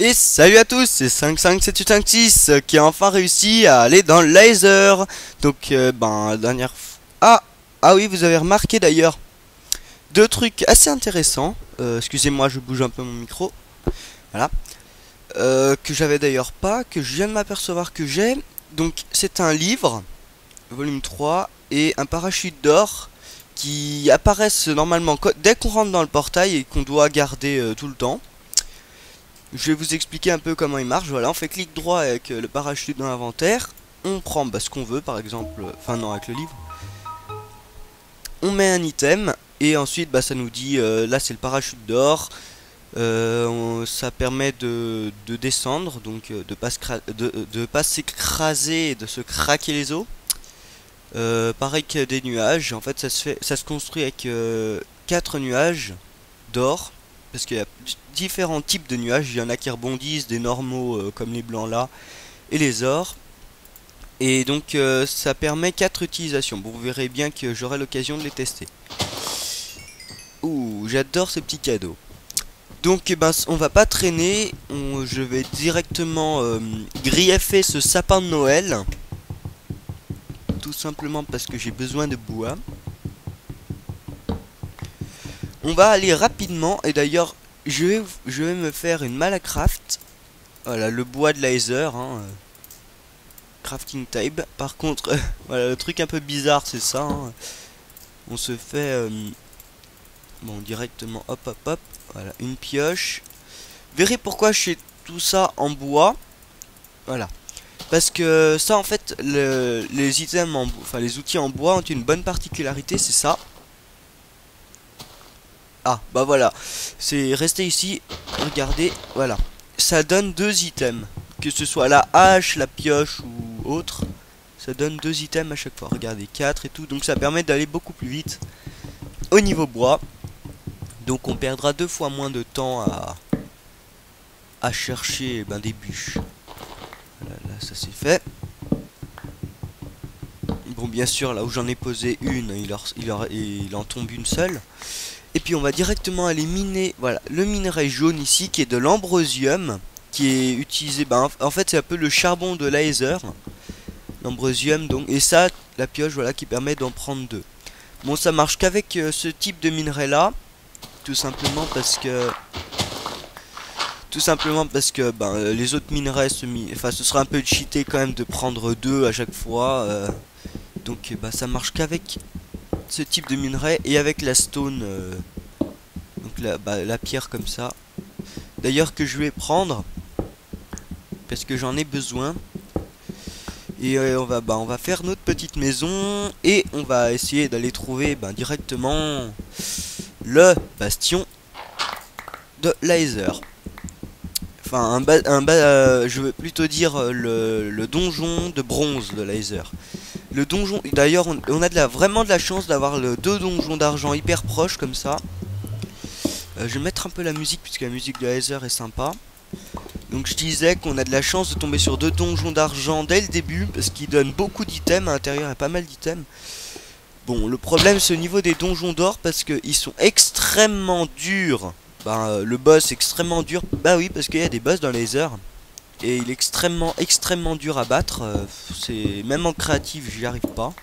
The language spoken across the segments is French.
Et salut à tous, c'est 55756 qui a enfin réussi à aller dans le laser. Donc la dernière fois... Ah oui, vous avez remarqué d'ailleurs deux trucs assez intéressants. Excusez-moi, je bouge un peu mon micro. Voilà. Que j'avais d'ailleurs pas, que je viens de m'apercevoir que j'ai. Donc c'est un livre, volume 3, et un parachute d'or qui apparaissent normalement dès qu'on rentre dans le portail et qu'on doit garder tout le temps. Je vais vous expliquer un peu comment il marche. Voilà, on fait clic droit avec le parachute dans l'inventaire. On prend ce qu'on veut, par exemple. Enfin non, avec le livre. On met un item. Et ensuite, ça nous dit, là c'est le parachute d'or. Ça permet de descendre. Donc de pas s'écraser et de se craquer les os. Pareil que des nuages. En fait, ça se construit avec 4 nuages d'or. Parce qu'il y a différents types de nuages, il y en a qui rebondissent, des normaux comme les blancs là, et les ors. Et donc ça permet 4 utilisations. Bon, vous verrez bien que j'aurai l'occasion de les tester. Ouh, j'adore ces petits cadeaux. Donc on va pas traîner, je vais directement grieffer ce sapin de Noël. Tout simplement parce que j'ai besoin de bois. On va aller rapidement, et d'ailleurs je vais me faire une Malacraft. Voilà, le bois de laser, crafting table. Par contre, voilà, le truc un peu bizarre c'est ça, on se fait directement hop hop hop. Voilà, une pioche. Verrez pourquoi je fais tout ça en bois. Voilà, parce que ça en fait les items les outils en bois ont une bonne particularité, c'est ça. Ah, voilà, c'est resté ici, regardez, voilà. Ça donne 2 items, que ce soit la hache, la pioche ou autre. Ça donne 2 items à chaque fois, regardez, 4 et tout. Donc ça permet d'aller beaucoup plus vite au niveau bois. Donc on perdra 2 fois moins de temps à chercher des bûches. Voilà, là ça c'est fait. Bon, bien sûr, là où j'en ai posé une, il en tombe une seule. Et puis on va directement aller miner, voilà, le minerai jaune ici qui est de l'ambrosium, qui est utilisé, en fait c'est un peu le charbon de laser, l'ambrosium donc, et ça, la pioche, voilà, qui permet d'en prendre 2. Bon, ça marche qu'avec ce type de minerai là, tout simplement parce que les autres minerais, ce sera un peu cheaté quand même de prendre 2 à chaque fois, donc ça marche qu'avec ce type de minerai et avec la stone, donc la pierre comme ça. D'ailleurs que je vais prendre parce que j'en ai besoin. Et on va faire notre petite maison et on va essayer d'aller trouver directement le bastion de laser. Enfin je veux plutôt dire le donjon de bronze de laser. Le donjon, d'ailleurs on a vraiment de la chance d'avoir le 2 donjons d'argent hyper proches comme ça. Je vais mettre un peu la musique puisque la musique de laser est sympa. Donc je disais qu'on a de la chance de tomber sur 2 donjons d'argent dès le début, parce qu'ils donnent beaucoup d'items, à l'intérieur il y a pas mal d'items. Bon, le problème c'est au niveau des donjons d'or, parce qu'ils sont extrêmement durs. Le boss est extrêmement dur, oui, parce qu'il y a des boss dans laser. Et il est extrêmement dur à battre, c'est même en créatif j'y arrive pas.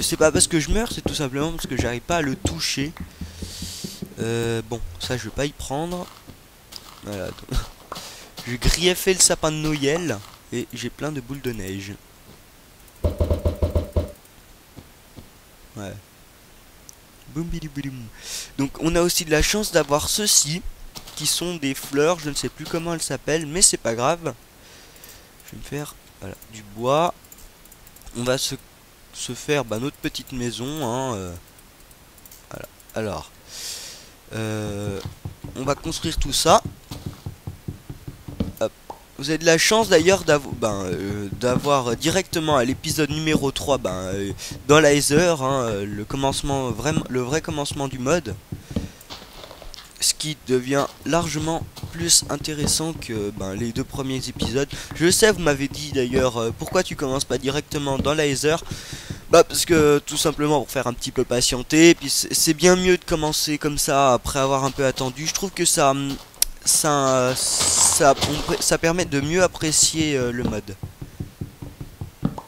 C'est pas parce que je meurs, c'est tout simplement parce que j'arrive pas à le toucher. Bon, ça je vais pas y prendre. Voilà. Je grieffais le sapin de Noël et j'ai plein de boules de neige. Ouais. Boum bidi boum. Donc on a aussi de la chance d'avoir ceux-ci qui sont des fleurs, je ne sais plus comment elles s'appellent, mais c'est pas grave. Je vais me faire du bois. On va se faire notre petite maison. Voilà. Alors, on va construire tout ça. Vous avez de la chance d'ailleurs d'avoir directement à l'épisode numéro 3 dans laser, le vrai commencement du mode. Ce qui devient largement plus intéressant que les 2 premiers épisodes. Je sais, vous m'avez dit d'ailleurs pourquoi tu commences pas directement dans laser. Parce que tout simplement pour faire un petit peu patienter. Et puis c'est bien mieux de commencer comme ça après avoir un peu attendu. Je trouve que ça ça permet de mieux apprécier le mode.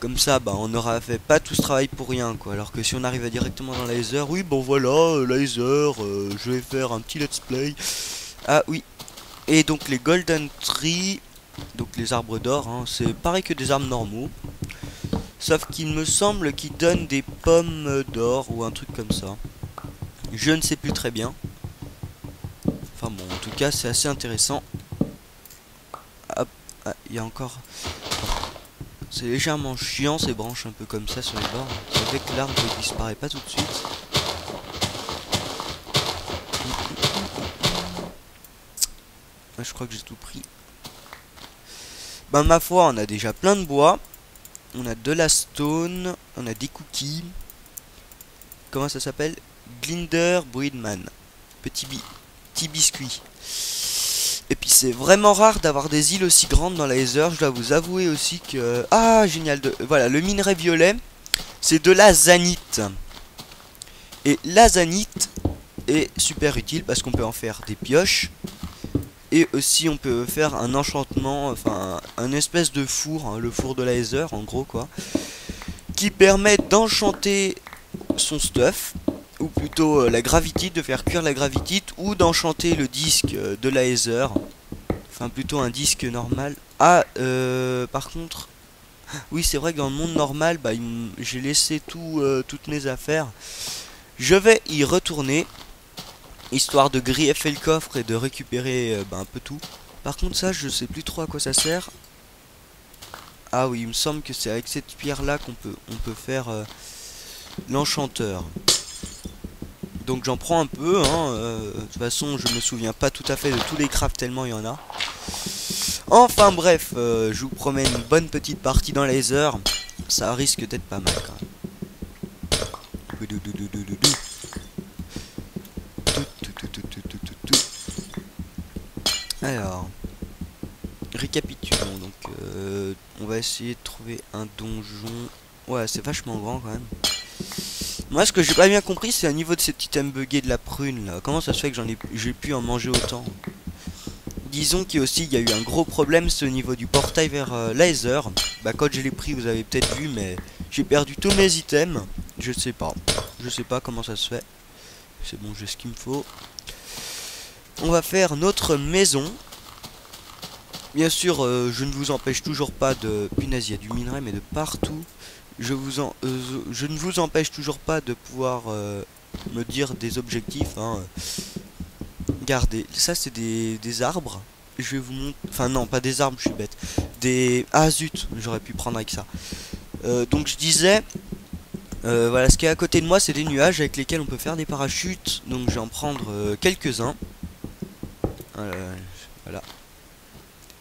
Comme ça, bah, on n'aura fait pas tout ce travail pour rien, quoi. Alors que si on arrive directement dans laser, oui, bon voilà, laser, je vais faire un petit let's play. Ah oui. Et donc les golden trees, donc les arbres d'or, hein, c'est pareil que des arbres normaux. Sauf qu'il me semble qu'ils donnent des pommes d'or ou un truc comme ça. Je ne sais plus très bien. Enfin bon, en tout cas, c'est assez intéressant. Hop, ah, il y a encore... C'est légèrement chiant ces branches un peu comme ça sur les bords. Ça fait que l'arbre ne disparaît pas tout de suite. Ah, je crois que j'ai tout pris. Ben ma foi, on a déjà plein de bois. On a de la stone. On a des cookies. Comment ça s'appelle? Glinder Breedman. Petit biscuit. Et puis c'est vraiment rare d'avoir des îles aussi grandes dans la Nether. Je dois vous avouer aussi que... Ah, génial. Voilà, le minerai violet, c'est de la zanite. Et la zanite est super utile parce qu'on peut en faire des pioches. Et aussi on peut faire un enchantement, enfin un espèce de four, hein, le four de la Nether en gros quoi. Qui permet d'enchanter son stuff. Ou plutôt la gravitite, de faire cuire la gravitite. Ou d'enchanter le disque de la Nether. Enfin plutôt un disque normal. Ah par contre, oui c'est vrai que dans le monde normal, bah, j'ai laissé toutes mes affaires. Je vais y retourner, histoire de griffer le coffre et de récupérer bah, un peu tout. Par contre ça je sais plus trop à quoi ça sert. Ah oui il me semble que c'est avec cette pierre là qu'on peut faire l'enchanteur. Donc j'en prends un peu, hein, de toute façon je me souviens pas tout à fait de tous les crafts tellement il y en a. Enfin bref, je vous promets une bonne petite partie dans les heures. Ça risque d'être pas mal quand même. Alors, récapitulons. Donc on va essayer de trouver un donjon. Ouais c'est vachement grand quand même. Moi ce que j'ai pas bien compris c'est au niveau de ces petits items buggés de la prune là. Comment ça se fait que j'ai pu en manger autant? Disons qu'il y a eu un gros problème, c'est au niveau du portail vers Nether. Bah quand je l'ai pris vous avez peut-être vu mais j'ai perdu tous mes items. Je sais pas comment ça se fait. C'est bon j'ai ce qu'il me faut. On va faire notre maison. Bien sûr je ne vous empêche toujours pas de... Punaise il y a du minerai mais de partout. Je ne vous empêche toujours pas de pouvoir me dire des objectifs. Hein. Regardez, ça c'est des arbres. Je vais vous montrer. Enfin non, pas des arbres, je suis bête. Ah zut, j'aurais pu prendre avec ça. Donc je disais, voilà, ce qui est à côté de moi, c'est des nuages avec lesquels on peut faire des parachutes. Donc je vais en prendre quelques-uns. Voilà.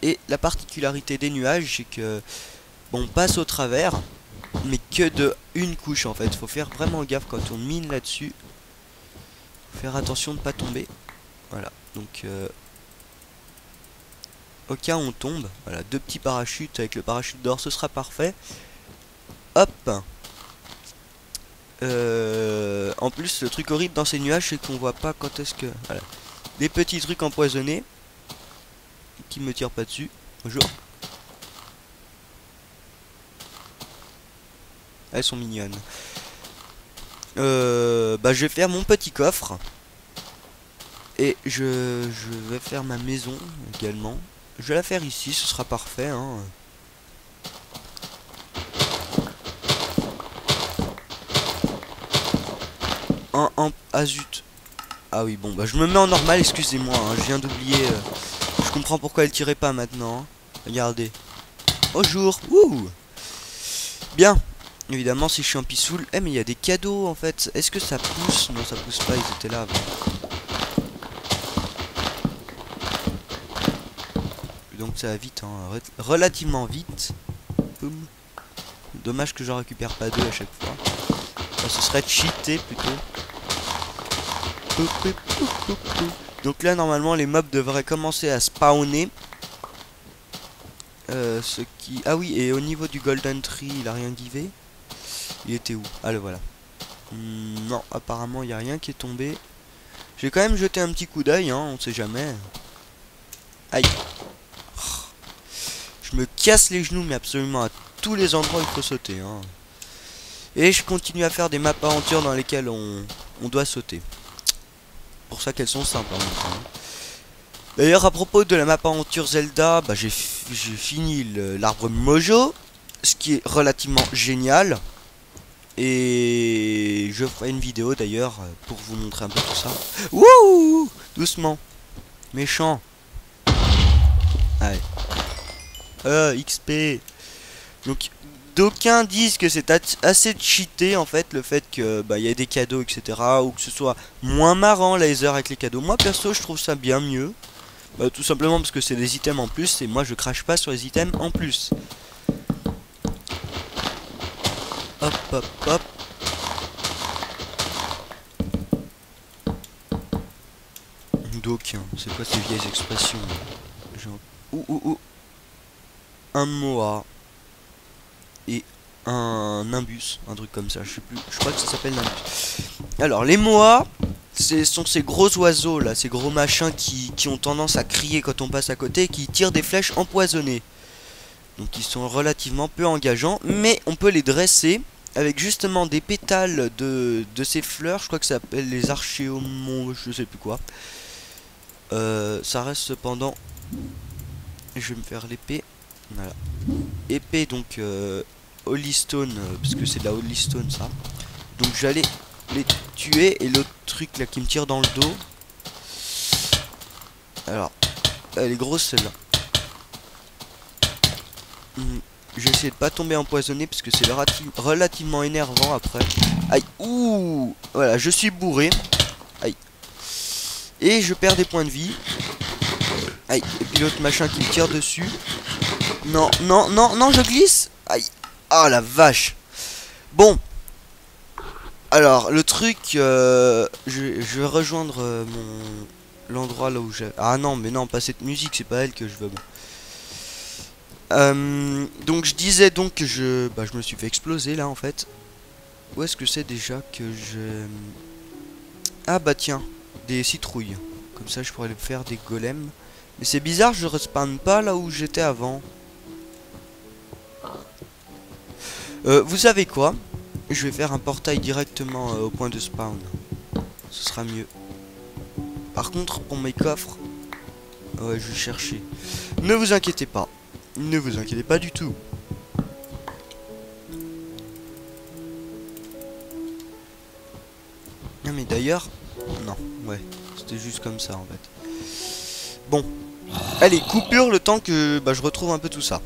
Et la particularité des nuages, c'est que bon, on passe au travers. Mais que de une couche en fait. Faut faire vraiment gaffe quand on mine là-dessus. Faut faire attention de ne pas tomber. Voilà. Donc au cas où on tombe. Voilà. 2 petits parachutes avec le parachute d'or. Ce sera parfait. Hop. En plus le truc horrible dans ces nuages c'est qu'on voit pas quand est-ce que... Voilà. Des petits trucs empoisonnés. Qui me tirent pas dessus. Bonjour. Elles sont mignonnes. Bah je vais faire mon petit coffre. Et je vais faire ma maison également. Je vais la faire ici, ce sera parfait. Hein. Ah zut. Ah oui bon bah je me mets en normal, excusez-moi. Hein, je viens d'oublier. Je comprends pourquoi elle tirait pas maintenant. Hein. Regardez. Bonjour. Wouh. Bien. Évidemment si je suis en peaceful. Eh mais il y a des cadeaux en fait. Est-ce que ça pousse? Non ça pousse pas, ils étaient là avant. Donc ça va vite, hein. Relativement vite. Boum. Dommage que j'en récupère pas 2 à chaque fois. Enfin, ce serait cheaté plutôt. Donc là normalement les mobs devraient commencer à spawner. Ah oui, et au niveau du golden tree il a rien givé. Il était où? Ah le voilà. Non apparemment il n'y a rien qui est tombé. J'ai quand même jeté un petit coup d'œil, hein, on sait jamais. Aïe. Je me casse les genoux, mais absolument à tous les endroits où il faut sauter. Hein. Et je continue à faire des maps aventures dans lesquelles on doit sauter. Pour ça qu'elles sont simples en même temps. Hein. D'ailleurs, à propos de la map aventure Zelda, bah, j'ai fini l'arbre Mojo, ce qui est relativement génial. Et je ferai une vidéo d'ailleurs pour vous montrer un peu tout ça. Wouh! Doucement. Méchant. Allez. XP. Donc, d'aucuns disent que c'est assez cheaté en fait, le fait que bah, y ait des cadeaux, etc. Ou que ce soit moins marrant laser avec les cadeaux. Moi perso, je trouve ça bien mieux. Bah, tout simplement parce que c'est des items en plus et moi je crache pas sur les items en plus. Hop hop hop. D'aucuns, c'est quoi ces vieilles expressions? Genre... Ouh. Un Moa. Et un Nimbus, un truc comme ça, je sais plus, je crois que ça s'appelle Nimbus. Alors les Moa, sont ces gros oiseaux là, ces gros machins qui ont tendance à crier quand on passe à côté et qui tirent des flèches empoisonnées. Donc ils sont relativement peu engageants, mais on peut les dresser avec justement des pétales de ces fleurs, je crois que ça s'appelle les archéomons, je sais plus quoi. Ça reste cependant, je vais me faire l'épée, voilà. Épée donc Holy Stone, parce que c'est de la Holy Stone ça. Donc j'allais les tuer. Et l'autre truc là qui me tire dans le dos. Alors, elle est grosse celle-là. Je vais essayer de pas tomber empoisonné parce que c'est relativement énervant après. Aïe, ouh. Voilà, je suis bourré. Aïe. Et je perds des points de vie. Aïe, et puis l'autre machin qui me tire dessus. Non, je glisse. Aïe. Ah la vache. Bon. Alors, le truc, je vais rejoindre l'endroit là où j'ai... Ah non, mais non, pas cette musique, c'est pas elle que je veux. Bon. Donc je disais donc que je me suis fait exploser là en fait. Où est-ce que c'est déjà que je... Ah bah tiens, des citrouilles. Comme ça je pourrais faire des golems. Mais c'est bizarre, je respawn pas là où j'étais avant. Vous savez quoi? Je vais faire un portail directement au point de spawn. Ce sera mieux. Par contre, pour mes coffres... Ouais, je vais chercher. Ne vous inquiétez pas. Ne vous inquiétez pas du tout. Non mais d'ailleurs... Non, ouais. C'était juste comme ça en fait. Bon. Allez, coupure le temps que je retrouve un peu tout ça.